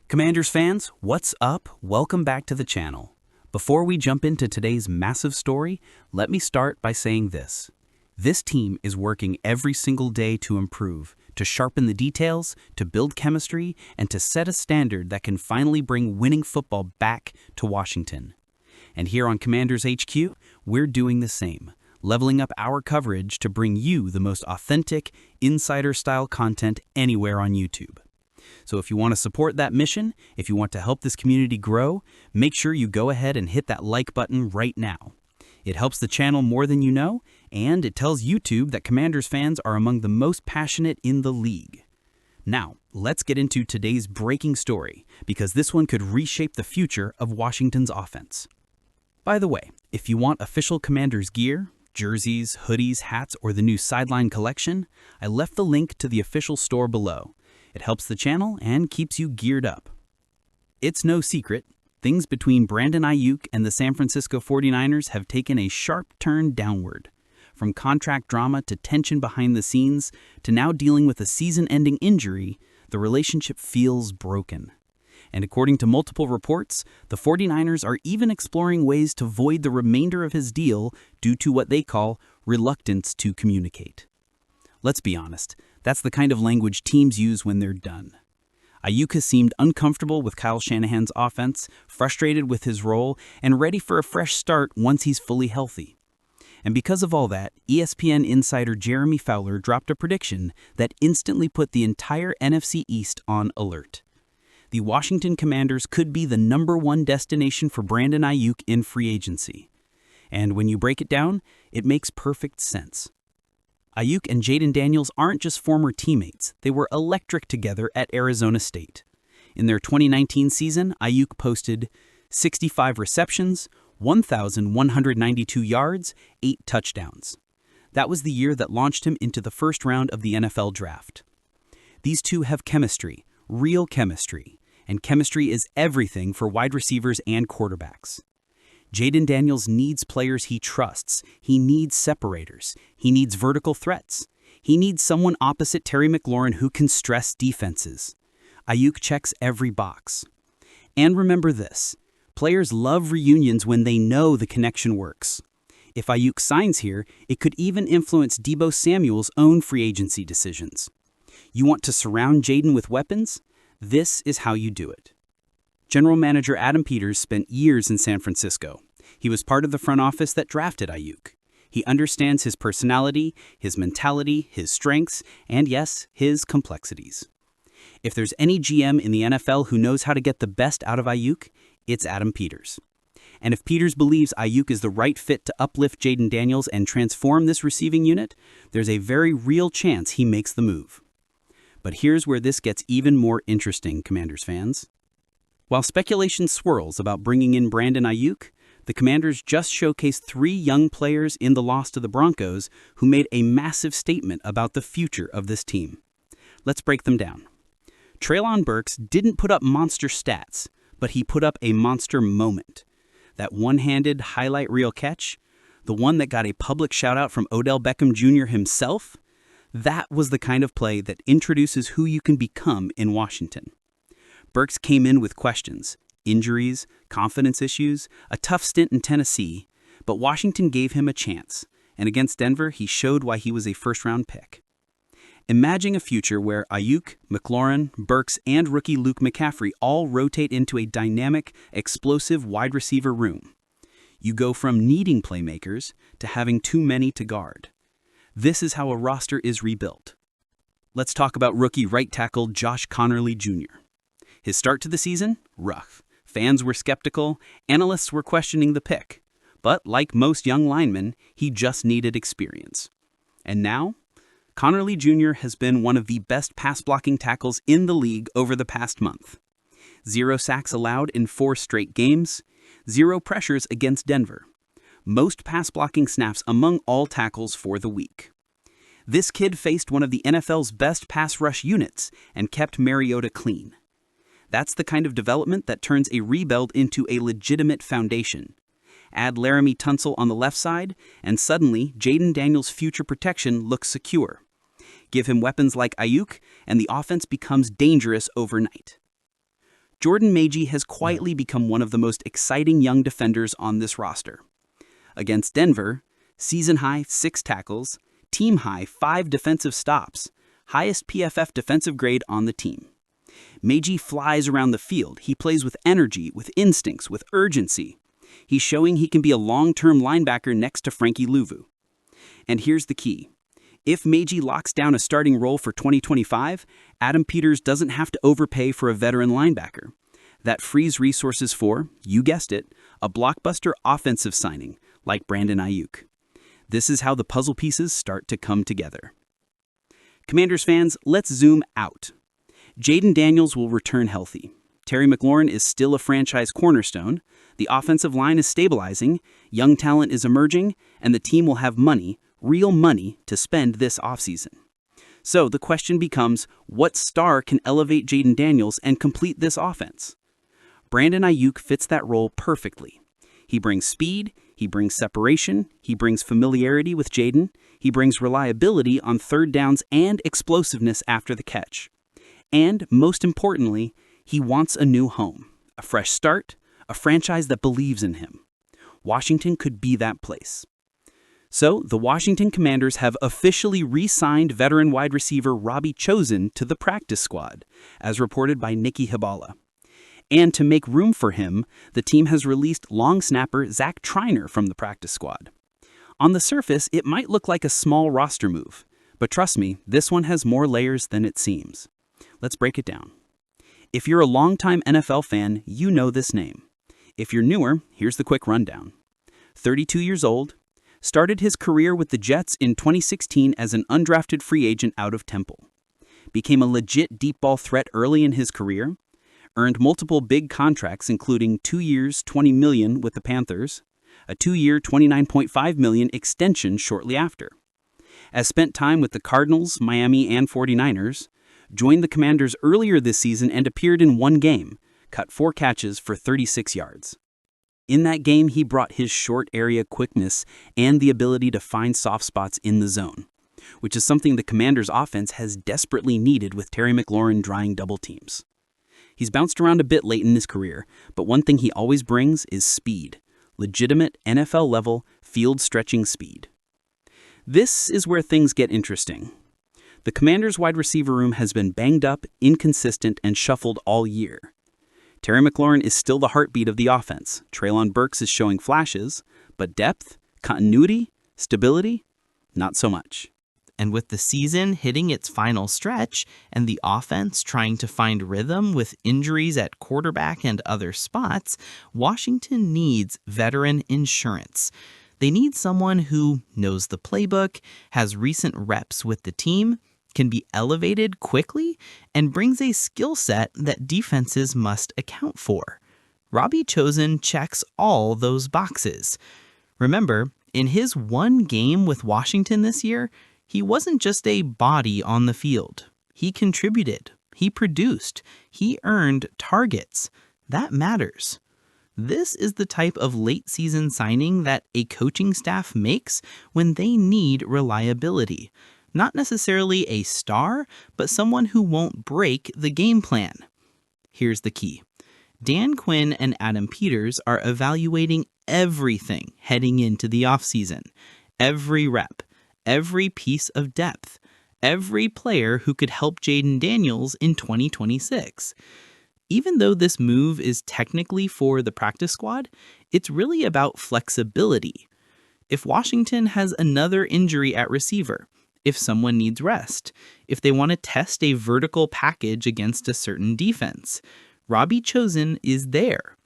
Commanders fans, what's up? Welcome back to the channel. Before we jump into today's massive story, let me start by saying this. This team is working every single day to improve, to sharpen the details, to build chemistry, and to set a standard that can finally bring winning football back to Washington. And here on Commanders HQ, we're doing the same, leveling up our coverage to bring you the most authentic, insider-style content anywhere on YouTube. So if you want to support that mission, if you want to help this community grow, make sure you go ahead and hit that like button right now. It helps the channel more than you know, and it tells YouTube that Commanders fans are among the most passionate in the league. Now, let's get into today's breaking story, because this one could reshape the future of Washington's offense. By the way, if you want official Commanders gear, jerseys, hoodies, hats, or the new Sideline collection, I left the link to the official store below. It helps the channel and keeps you geared up. It's no secret, things between Brandon Ayuk and the San Francisco 49ers have taken a sharp turn downward. From contract drama to tension behind the scenes to now dealing with a season-ending injury, the relationship feels broken. And according to multiple reports, the 49ers are even exploring ways to void the remainder of his deal due to what they call reluctance to communicate. Let's be honest, that's the kind of language teams use when they're done. Ayuk has seemed uncomfortable with Kyle Shanahan's offense, frustrated with his role, and ready for a fresh start once he's fully healthy. And because of all that, ESPN insider Jeremy Fowler dropped a prediction that instantly put the entire NFC East on alert. The Washington Commanders could be the #1 destination for Brandon Ayuk in free agency. And when you break it down, it makes perfect sense. Ayuk and Jayden Daniels aren't just former teammates, they were electric together at Arizona State. In their 2019 season, Ayuk posted 65 receptions, 1,192 yards, 8 touchdowns. That was the year that launched him into the first round of the NFL draft. These two have chemistry, real chemistry, and chemistry is everything for wide receivers and quarterbacks. Jayden Daniels needs players he trusts. He needs separators. He needs vertical threats. He needs someone opposite Terry McLaurin who can stress defenses. Ayuk checks every box. And remember this, players love reunions when they know the connection works. If Ayuk signs here, it could even influence Deebo Samuel's own free agency decisions. You want to surround Jayden with weapons? This is how you do it. General Manager Adam Peters spent years in San Francisco. He was part of the front office that drafted Ayuk. He understands his personality, his mentality, his strengths, and yes, his complexities. If there's any GM in the NFL who knows how to get the best out of Ayuk, it's Adam Peters. And if Peters believes Ayuk is the right fit to uplift Jayden Daniels and transform this receiving unit, there's a very real chance he makes the move. But here's where this gets even more interesting, Commanders fans. While speculation swirls about bringing in Brandon Ayuk, the Commanders just showcased 3 young players in the loss to the Broncos who made a massive statement about the future of this team. Let's break them down. Treylon Burks didn't put up monster stats, but he put up a monster moment. That one-handed highlight reel catch, the one that got a public shout-out from Odell Beckham Jr. himself, that was the kind of play that introduces who you can become in Washington. Burks came in with questions, injuries, confidence issues, a tough stint in Tennessee, but Washington gave him a chance, and against Denver, he showed why he was a first-round pick. Imagine a future where Ayuk, McLaurin, Burks, and rookie Luke McCaffrey all rotate into a dynamic, explosive wide receiver room. You go from needing playmakers to having too many to guard. This is how a roster is rebuilt. Let's talk about rookie right tackle Josh Conerly Jr. His start to the season? Rough. Fans were skeptical, analysts were questioning the pick. But like most young linemen, he just needed experience. And now, Conerly Jr. has been one of the best pass-blocking tackles in the league over the past month. 0 sacks allowed in 4 straight games, 0 pressures against Denver. Most pass-blocking snaps among all tackles for the week. This kid faced one of the NFL's best pass rush units and kept Mariota clean. That's the kind of development that turns a rebuild into a legitimate foundation. Add Laramie Tunsil on the left side, and suddenly Jayden Daniels' future protection looks secure. Give him weapons like Ayuk, and the offense becomes dangerous overnight. Jordan Magee has quietly become one of the most exciting young defenders on this roster. Against Denver, season-high 6 tackles, team-high 5 defensive stops, highest PFF defensive grade on the team. Magee flies around the field. He plays with energy, with instincts, with urgency. He's showing he can be a long-term linebacker next to Frankie Louvu. And here's the key. If Magee locks down a starting role for 2025, Adam Peters doesn't have to overpay for a veteran linebacker. That frees resources for, you guessed it, a blockbuster offensive signing like Brandon Ayuk. This is how the puzzle pieces start to come together. Commanders fans, let's zoom out. Jaden Daniels will return healthy. Terry McLaurin is still a franchise cornerstone. The offensive line is stabilizing, young talent is emerging, and the team will have money, real money, to spend this offseason. So the question becomes, what star can elevate Jaden Daniels and complete this offense? Brandon Ayuk fits that role perfectly. He brings speed, he brings separation, he brings familiarity with Jaden, he brings reliability on third downs and explosiveness after the catch. And, most importantly, he wants a new home, a fresh start, a franchise that believes in him. Washington could be that place. So, the Washington Commanders have officially re-signed veteran wide receiver Robbie Chosen to the practice squad, as reported by Nikki Habala. And to make room for him, the team has released long snapper Zach Triner from the practice squad. On the surface, it might look like a small roster move, but trust me, this one has more layers than it seems. Let's break it down. If you're a longtime NFL fan, you know this name. If you're newer, here's the quick rundown. 32 years old, started his career with the Jets in 2016 as an undrafted free agent out of Temple. Became a legit deep ball threat early in his career, earned multiple big contracts including 2 years, $20 million with the Panthers, a 2-year, $29.5 million extension shortly after. As spent time with the Cardinals, Miami, and 49ers, joined the Commanders earlier this season and appeared in one game, cut 4 catches for 36 yards. In that game, he brought his short area quickness and the ability to find soft spots in the zone, which is something the Commanders' offense has desperately needed with Terry McLaurin drawing double teams. He's bounced around a bit late in his career, but one thing he always brings is speed, legitimate NFL-level, field-stretching speed. This is where things get interesting. The Commanders' wide receiver room has been banged up, inconsistent, and shuffled all year. Terry McLaurin is still the heartbeat of the offense. Treylon Burks is showing flashes, but depth, continuity, stability, not so much. And with the season hitting its final stretch and the offense trying to find rhythm with injuries at quarterback and other spots, Washington needs veteran insurance. They need someone who knows the playbook, has recent reps with the team, can be elevated quickly, and brings a skill set that defenses must account for. Robbie Chosen checks all those boxes. Remember, in his one game with Washington this year, he wasn't just a body on the field. He contributed, he produced, he earned targets. That matters. This is the type of late-season signing that a coaching staff makes when they need reliability. Not necessarily a star, but someone who won't break the game plan. Here's the key. Dan Quinn and Adam Peters are evaluating everything heading into the offseason. Every rep, every piece of depth, every player who could help Jaden Daniels in 2026. Even though this move is technically for the practice squad, it's really about flexibility. If Washington has another injury at receiver, if someone needs rest, if they want to test a vertical package against a certain defense, Robbie Chosen is there.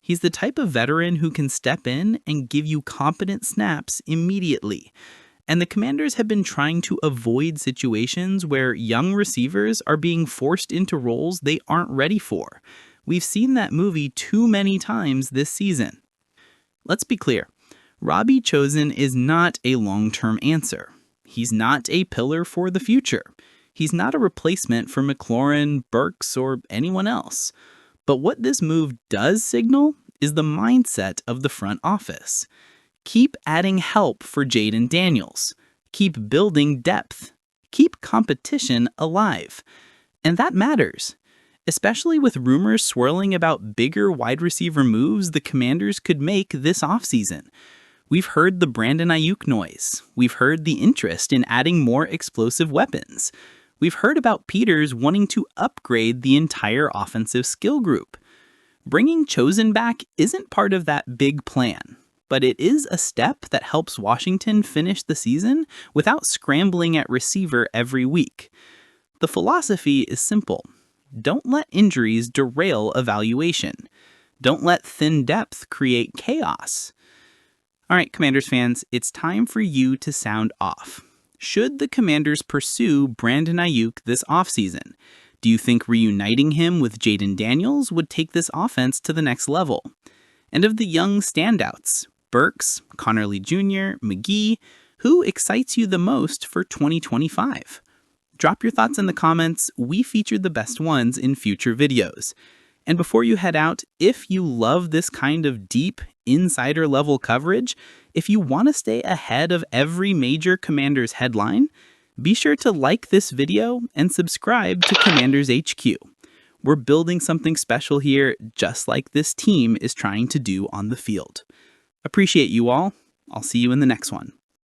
He's the type of veteran who can step in and give you competent snaps immediately. And the Commanders have been trying to avoid situations where young receivers are being forced into roles they aren't ready for. We've seen that movie too many times this season. Let's be clear. Robbie Chosen is not a long-term answer. He's not a pillar for the future. He's not a replacement for McLaurin, Burks, or anyone else. But what this move does signal is the mindset of the front office. Keep adding help for Jaden Daniels. Keep building depth. Keep competition alive. And that matters. especially with rumors swirling about bigger wide receiver moves the Commanders could make this offseason. We've heard the Brandon Ayuk noise. We've heard the interest in adding more explosive weapons. We've heard about Peters wanting to upgrade the entire offensive skill group. Bringing Chosen back isn't part of that big plan, but it is a step that helps Washington finish the season without scrambling at receiver every week. The philosophy is simple. Don't let injuries derail evaluation. Don't let thin depth create chaos. All right, Commanders fans, it's time for you to sound off. Should the Commanders pursue Brandon Ayuk this offseason? Do you think reuniting him with Jaden Daniels would take this offense to the next level? And of the young standouts, Burks, Connerly Jr., McGee, who excites you the most for 2025? Drop your thoughts in the comments. We featured the best ones in future videos. And before you head out, if you love this kind of deep, insider-level coverage, if you want to stay ahead of every major Commanders headline, be sure to like this video and subscribe to Commanders HQ. We're building something special here, just like this team is trying to do on the field. Appreciate you all. I'll see you in the next one.